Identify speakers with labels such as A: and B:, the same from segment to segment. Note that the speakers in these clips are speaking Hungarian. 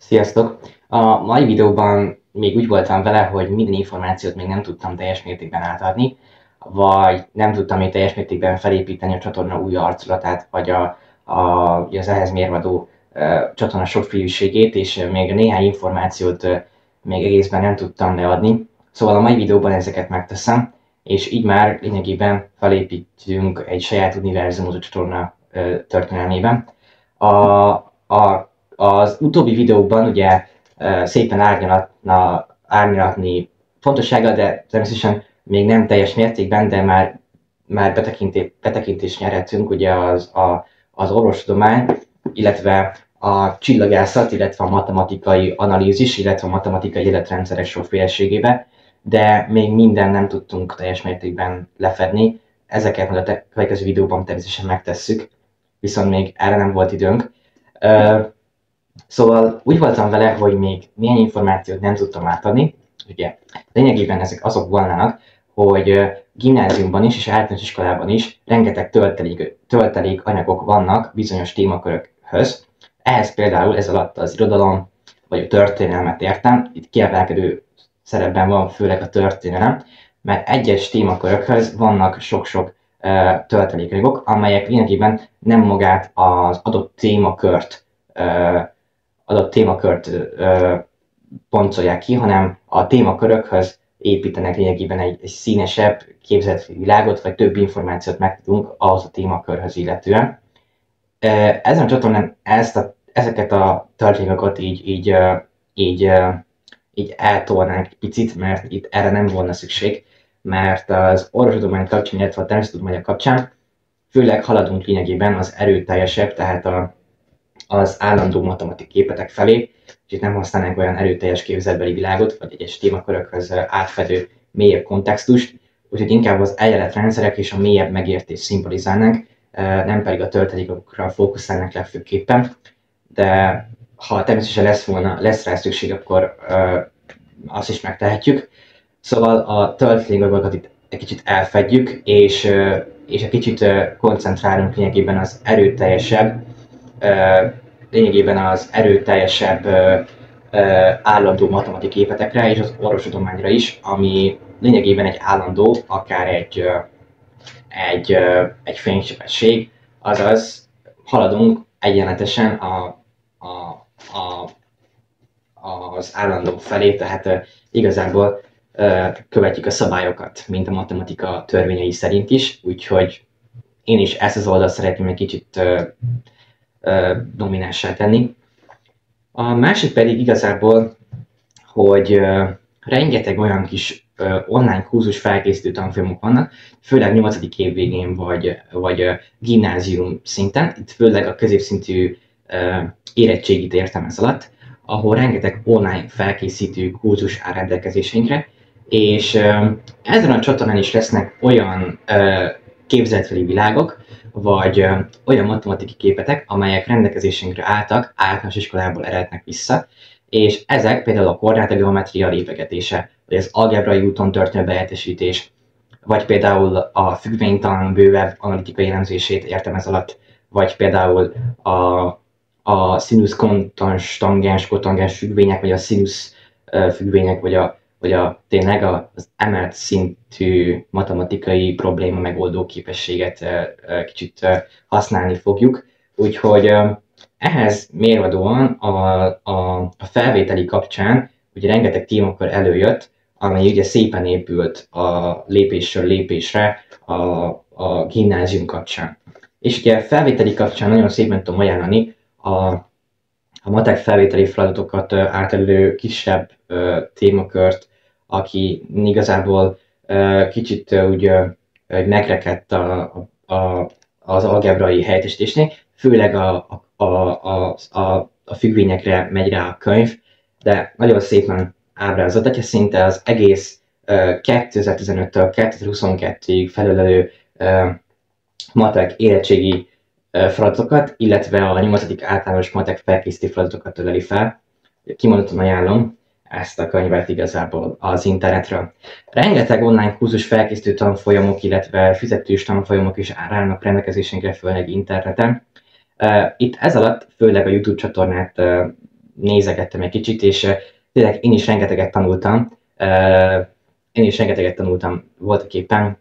A: Sziasztok! A mai videóban még úgy voltam vele, hogy minden információt még nem tudtam teljes mértékben átadni, vagy nem tudtam még teljes mértékben felépíteni a csatorna új arculatát, vagy az ehhez mérvadó csatorna sokféliségét, és még néhány információt még egészben nem tudtam leadni. Szóval a mai videóban ezeket megteszem, és így már lényegében felépítünk egy saját univerzumot a csatorna történelmében. Az utóbbi videókban ugye szépen árnyalatni fontossággal, de természetesen még nem teljes mértékben, de már betekintést nyerhetünk ugye az orvostudomány, illetve a csillagászat, illetve a matematikai analízis, illetve a matematikai életrendszerek sokféleségébe, de még minden nem tudtunk teljes mértékben lefedni. Ezeket majd a következő videóban természetesen megtesszük, viszont még erre nem volt időnk. Szóval úgy voltam vele, hogy még milyen információt nem tudtam átadni. Ugye lényegében ezek azok volnának, hogy gimnáziumban is és általános iskolában is rengeteg töltelék anyagok vannak bizonyos témakörökhöz. Ehhez például ez alatt az irodalom vagy a történelmet értem. Itt kiemelkedő szerepben van főleg a történelem, mert egyes témakörökhöz vannak sok-sok töltelékanyagok, amelyek lényegében nem magát az adott témakört pontolják ki, hanem a témakörökhöz építenek lényegében egy színesebb képzeletvilágot, vagy több információt megtudunk ahhoz a témakörhöz illetően. Ezen a csatornán ezeket a tartalmakat így eltolnánk egy picit, mert itt erre nem volna szükség, mert az orvostudomány kapcsán, illetve a természettudományok kapcsán főleg haladunk lényegében az erőteljesebb, tehát az állandó matematikai képetek felé, és itt nem használnánk olyan erőteljes képzeletbeli világot, vagy egyes témakörökhöz átfedő mélyebb kontextust, úgyhogy inkább az eljeletrendszerek és a mélyebb megértést szimbolizálnánk, nem pedig a töltelékokra fókuszálnánk legfőképpen, de ha természetesen lesz rá szükség, akkor azt is megtehetjük. Szóval a töltelékokat itt egy kicsit elfedjük, és egy kicsit koncentrálunk lényegében az erőteljesebb állandó matematikai képetekre és az orvostudományra is, ami lényegében egy állandó, akár egy fénysebesség, azaz haladunk egyenletesen az állandó felé, tehát igazából követjük a szabályokat, mint a matematika törvényei szerint is, úgyhogy én is ezt az oldalt szeretném egy kicsit dominánsá tenni. A másik pedig igazából, hogy rengeteg olyan kis online kurzus felkészítő tanfolyamok vannak, főleg 8. év végén vagy gimnázium szinten, itt főleg a középszintű érettségit értem ez alatt, ahol rengeteg online felkészítő kurzus áll rendelkezésünkre, és ezen a csatornán is lesznek olyan képzeletbeli világok, vagy olyan matematikai képetek, amelyek rendelkezésünkre álltak, általános iskolából erednek vissza, és ezek például a koordinátageometria lépegetése, vagy az algebrai úton történő behelyettesítés, vagy például a függvénytan bővebb analitikai elemzését értem ez alatt, vagy például a színusz konstans tangens, kotangens függvények, vagy a színusz függvények, vagy tényleg az emelt szintű matematikai probléma megoldó képességet kicsit használni fogjuk. Úgyhogy ehhez mérvadóan a felvételi kapcsán ugye rengeteg témakör előjött, amely ugye szépen épült a lépésről lépésre a gimnázium kapcsán. És ugye a felvételi kapcsán nagyon szépen tudom ajánlani a matek felvételi feladatokat átelő kisebb témakört, aki igazából kicsit úgy megrekedt az algebrai helyettesítésnél, főleg a függvényekre megy rá a könyv, de nagyon szépen ábrázolt, szinte az egész 2015-től 2022-ig felölelő matek érettségi feladatokat, illetve a 8. általános matek felkészítő feladatokat öleli fel. Kimondottan ajánlom ezt a könyvet igazából az internetről. Rengeteg online kurzus felkészítő tanfolyamok, illetve fizetős tanfolyamok is állnak rendelkezésünkre, főleg interneten. Itt ez alatt főleg a YouTube csatornát nézegettem egy kicsit, és tényleg én is rengeteget tanultam. Voltak éppen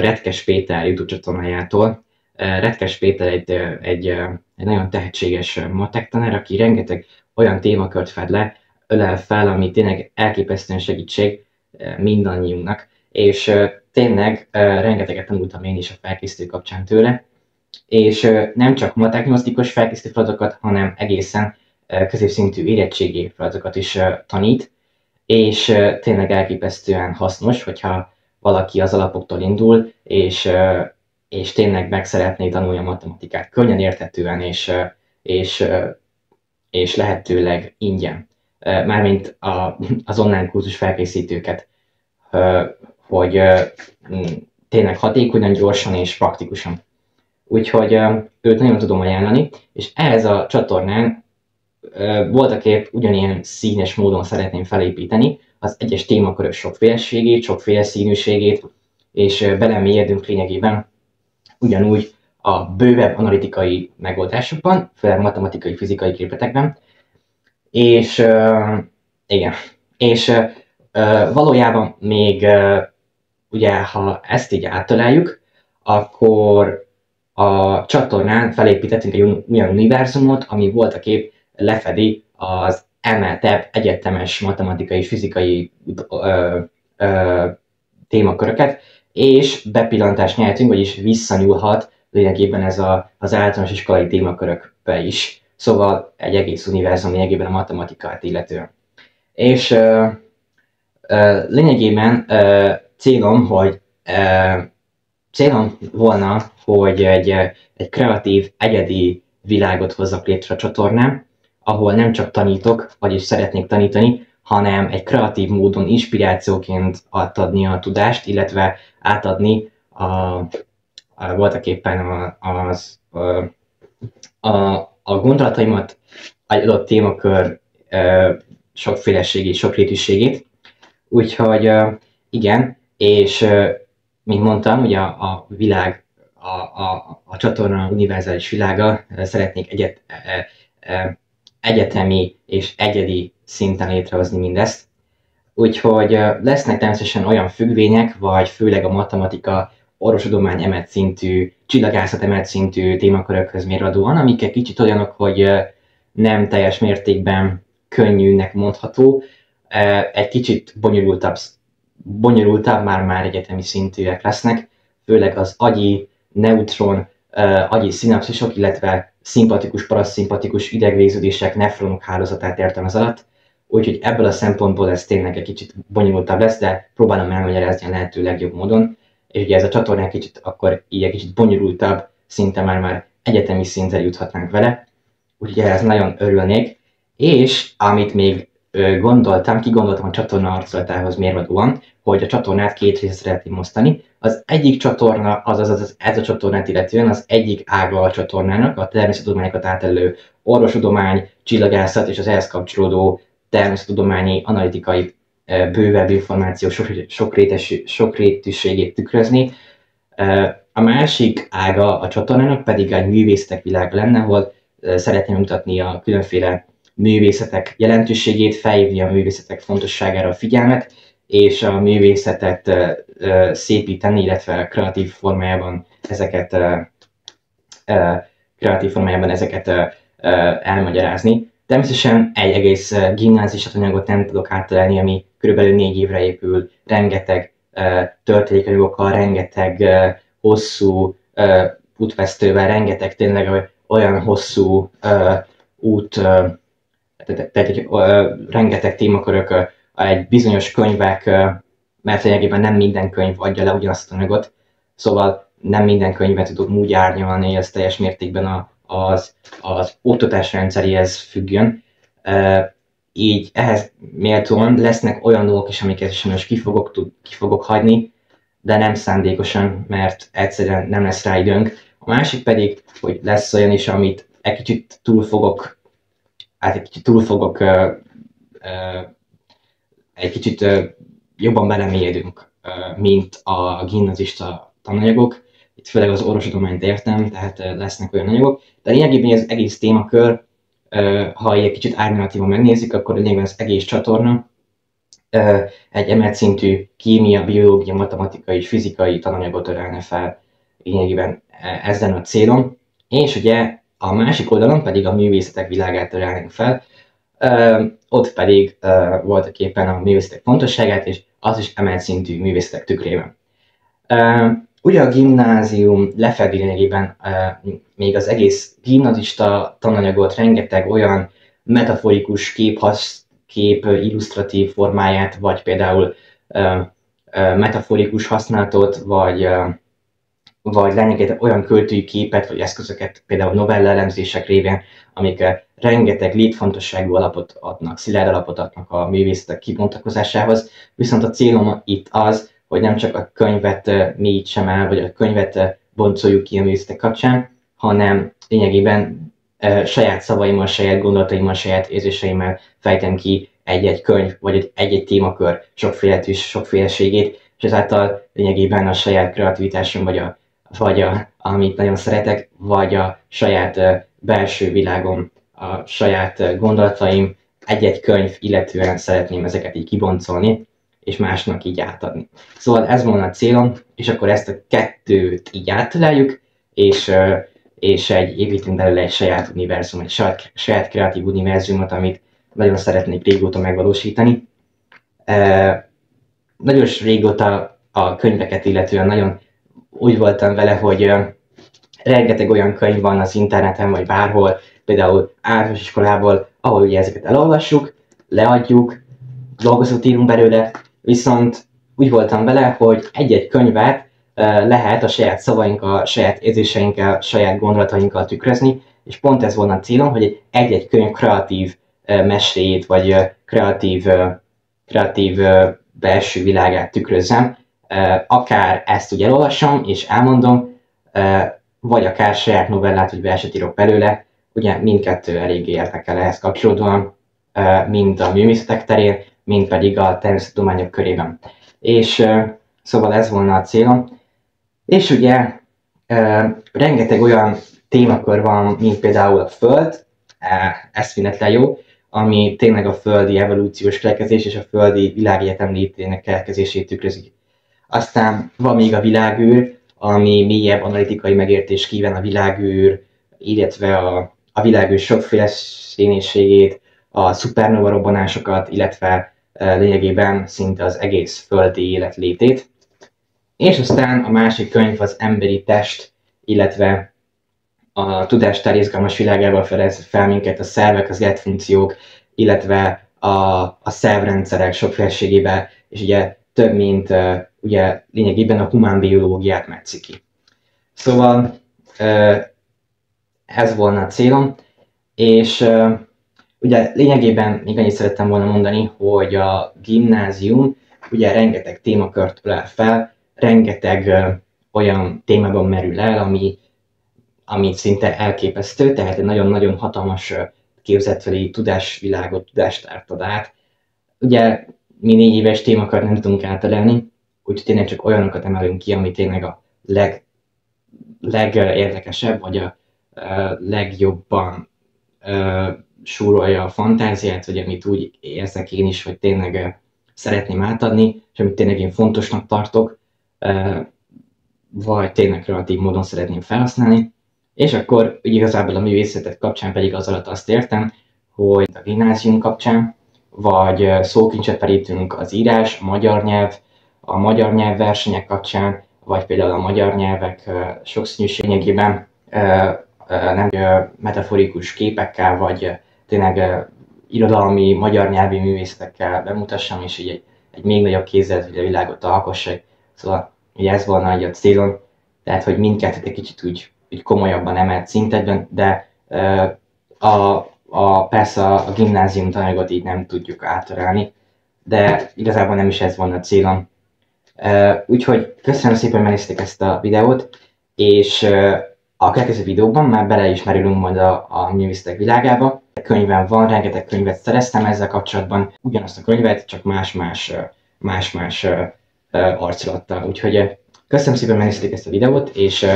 A: Retkes Péter YouTube csatornájától. Retkes Péter egy nagyon tehetséges matek tanár, aki rengeteg olyan témakört ölel fel, ami tényleg elképesztően segítség mindannyiunknak. És tényleg rengeteget tanultam én is a felkészítő kapcsán tőle. És nem csak mateknyolcdikos felkészítő feladatokat, hanem egészen középszintű érettségi feladatokat is tanít, és tényleg elképesztően hasznos, hogyha valaki az alapoktól indul, és tényleg meg szeretné tanulni a matematikát könnyen érthetően, és lehetőleg ingyen. Mármint az online kurzus felkészítőket, hogy tényleg hatékonyan, gyorsan és praktikusan. Úgyhogy őt nagyon tudom ajánlani, és ehhez a csatornán voltaképp ugyanilyen színes módon szeretném felépíteni az egyes témakörök sokféleségét, sokféle színűségét, és belemélyedünk lényegében ugyanúgy a bővebb analitikai megoldásokban, főleg matematikai, fizikai képletekben, és igen, és valójában még ugye, ha ezt így áttaláljuk, akkor a csatornán felépítettünk egy olyan univerzumot, ami voltaképp lefedi az emeltebb egyetemes matematikai és fizikai témaköröket, és bepillantást nyertünk, vagyis visszanyúlhat lényegében ez az általános iskolai témakörökbe is. Szóval egy egész univerzum lényegében a matematikát illetően. És lényegében célom volna, hogy egy kreatív, egyedi világot hozzak létre a csatornán, ahol nem csak tanítok, vagyis szeretnék tanítani, hanem egy kreatív módon inspirációként átadni a tudást, illetve átadni voltaképpen a gondolataimat, egy adott témakör sokféleségét, sokrétűségét. Úgyhogy igen, és mint mondtam, ugye a világ, a csatorna univerzális világa, szeretnék egyetemi és egyedi szinten létrehozni mindezt. Úgyhogy lesznek természetesen olyan függvények, vagy főleg a matematika, orvostudomány emelt szintű, csillagászat emelt szintű témakörökhöz mérvadóan, amik egy kicsit olyanok, hogy nem teljes mértékben könnyűnek mondható, egy kicsit bonyolultabb már egyetemi szintűek lesznek, főleg az agyi, neutron, agyi szinapszisok, illetve szimpatikus, paraszimpatikus idegvégződések, nefronok hálózatát értem az alatt. Úgyhogy ebből a szempontból ez tényleg egy kicsit bonyolultabb lesz, de próbálom elmagyarázni a lehető legjobb módon. És ugye ez a csatorna kicsit akkor így egy kicsit bonyolultabb, szinte már egyetemi szintre juthatnánk vele. Úgyhogy ehhez nagyon örülnék. És amit még kigondoltam a csatorna arculatához mérvadóan, hogy a csatornát két részre szeretném osztani. Az egyik csatorna, ez a csatornát illetően az egyik ága a csatornának, a természettudományokat átelő orvostudomány, csillagászat és az ehhez kapcsolódó természettudományi, analitikai bővebb információ sokrétűségét tükrözni. A másik ága a csatornának pedig egy művészetek világa lenne, ahol szeretném mutatni a különféle művészetek jelentőségét, felhívni a művészetek fontosságára a figyelmet, és a művészetet szépíteni, illetve kreatív formájában ezeket elmagyarázni. Természetesen egy egész gimnázis anyagot nem tudok áttalálni, ami körülbelül 4 évre épül, rengeteg történékanyagokkal, rengeteg hosszú útvesztővel, rengeteg tényleg olyan hosszú út, tehát rengeteg témakörök, egy bizonyos könyvek, mert lényegében nem minden könyv adja le ugyanazt az anyagot, szóval nem minden könyvet tudok úgy árnyalni, ez teljes mértékben az oktatás rendszeréhez függjön. Így ehhez méltóan lesznek olyan dolgok is, amiket sajnos ki fogok hagyni, de nem szándékosan, mert egyszerűen nem lesz rá időnk. A másik pedig, hogy lesz olyan is, amit egy kicsit jobban belemélyedünk, mint a gimnazista tananyagok. Itt főleg az orvostudományt értem, tehát lesznek olyan anyagok. De lényegében az egész témakör ha egy kicsit árnyalatívan megnézzük, akkor lényegében az egész csatorna egy emelt szintű kémia, biológia, matematika és fizikai tananyagot ölelne fel. Lényegében ez lenne a célom. És ugye a másik oldalon pedig a művészetek világát ölelnénk fel, ott pedig voltak éppen a művészetek fontosságát, és az is emelt szintű művészetek tükrében. Ugye a gimnázium lefedi lényegében még az egész gimnazista tananyagot, rengeteg olyan metaforikus kép illusztratív formáját, vagy például metaforikus használatot, vagy lényegében olyan költői képet, vagy eszközöket, például novella elemzések révén, amik rengeteg létfontosságú alapot adnak, szilárd alapot adnak a művészetek kibontakozásához. Viszont a célom itt az, hogy nem csak a könyvet mélyítsem el, vagy a könyvet boncoljuk ki a művészetek kapcsán, hanem lényegében saját szavaimmal, saját gondolataimmal, saját érzéseimmel fejtem ki egy-egy könyv, vagy egy-egy témakör sokféleségét, és ezáltal lényegében a saját kreativitásom, vagy amit nagyon szeretek, vagy a saját belső világom, a saját gondolataim, egy-egy könyv, illetően szeretném ezeket így kiboncolni, és másnak így átadni. Szóval ez volna a célom, és akkor ezt a kettőt így áttaláljuk, és építünk belőle egy saját univerzumot, egy saját kreatív univerzumot, amit nagyon szeretnék régóta megvalósítani. Nagyon régóta a könyveket illetően nagyon úgy voltam vele, hogy rengeteg olyan könyv van az interneten, vagy bárhol, például általános iskolából, ahol ugye ezeket elolvassuk, leadjuk, dolgozatot írunk belőle, viszont úgy voltam vele, hogy egy-egy könyvet lehet a saját szavainkkal, a saját érzéseinkkel, a saját gondolatainkkal tükrözni, és pont ez volna a célom, hogy egy-egy könyv kreatív meséjét, vagy kreatív belső világát tükrözzem, akár ezt úgy elolvasom és elmondom, vagy akár saját novellát, vagy verset írok belőle, ugye mindkettő eléggé érdekel ehhez kapcsolódóan, mind a művészetek terén, mind pedig a természettudományok körében. És szóval ez volna a célom. És ugye rengeteg olyan témakör van, mint például a Föld, eszméletlen jó, ami tényleg a földi evolúciós keletkezés és a földi világegyetem létének keletkezését tükrözik. Aztán van még a világűr, ami mélyebb analitikai megértést kíván a világűr, illetve a világűr sokféle színésségét, a szupernova robbanásokat, illetve lényegében szinte az egész földi élet létét. És aztán a másik könyv az emberi test, illetve a tudástár izgalmas világában fedez fel minket a szervek, az életfunkciók, illetve a szervrendszerek sokféleségében, és ugye több mint ugye lényegében a humán biológiát metszi ki. Szóval ez volna a célom, és ugye lényegében még annyit szerettem volna mondani, hogy a gimnázium ugye rengeteg témakört ölel fel, rengeteg olyan témában merül el, ami szinte elképesztő, tehát egy nagyon-nagyon hatalmas képzetbeli tudásvilágot, tudástárt ad át. Ugye mi 4 éves témakört nem tudunk átölelni, úgyhogy tényleg csak olyanokat emelünk ki, ami tényleg a legérdekesebb, vagy a legjobban súrolja a fantáziát, vagy amit úgy érzek én is, hogy tényleg szeretném átadni, és amit tényleg én fontosnak tartok, vagy tényleg kreatív módon szeretném felhasználni. És akkor igazából a művészetet kapcsán pedig az alatt azt értem, hogy a gimnázium kapcsán, vagy szókincset merítünk az írás, a magyar nyelv versenyek kapcsán, vagy például a magyar nyelvek sokszínűségében nem metaforikus képekkel, vagy tényleg irodalmi, magyar nyelvi művészetekkel bemutassam, és így egy még nagyobb kézzel hogy a világot alkossak. Szóval ugye ez volna a célom, tehát hogy mindkettőt egy kicsit úgy komolyabban emelt szinten, de persze a gimnázium tananyagot így nem tudjuk átörelni, de igazából nem is ez volna a célom. Úgyhogy köszönöm szépen, hogy megnézték ezt a videót, és a következő videóban már bele is merülünk majd a művészetek világába. Könyvem van, rengeteg könyvet szereztem ezzel kapcsolatban, ugyanazt a könyvet, csak más-más arculattal. Úgyhogy köszönöm szépen, hogy megnézték ezt a videót, és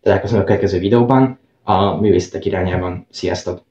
A: találkozunk a következő videóban a művészetek irányában. Sziasztok!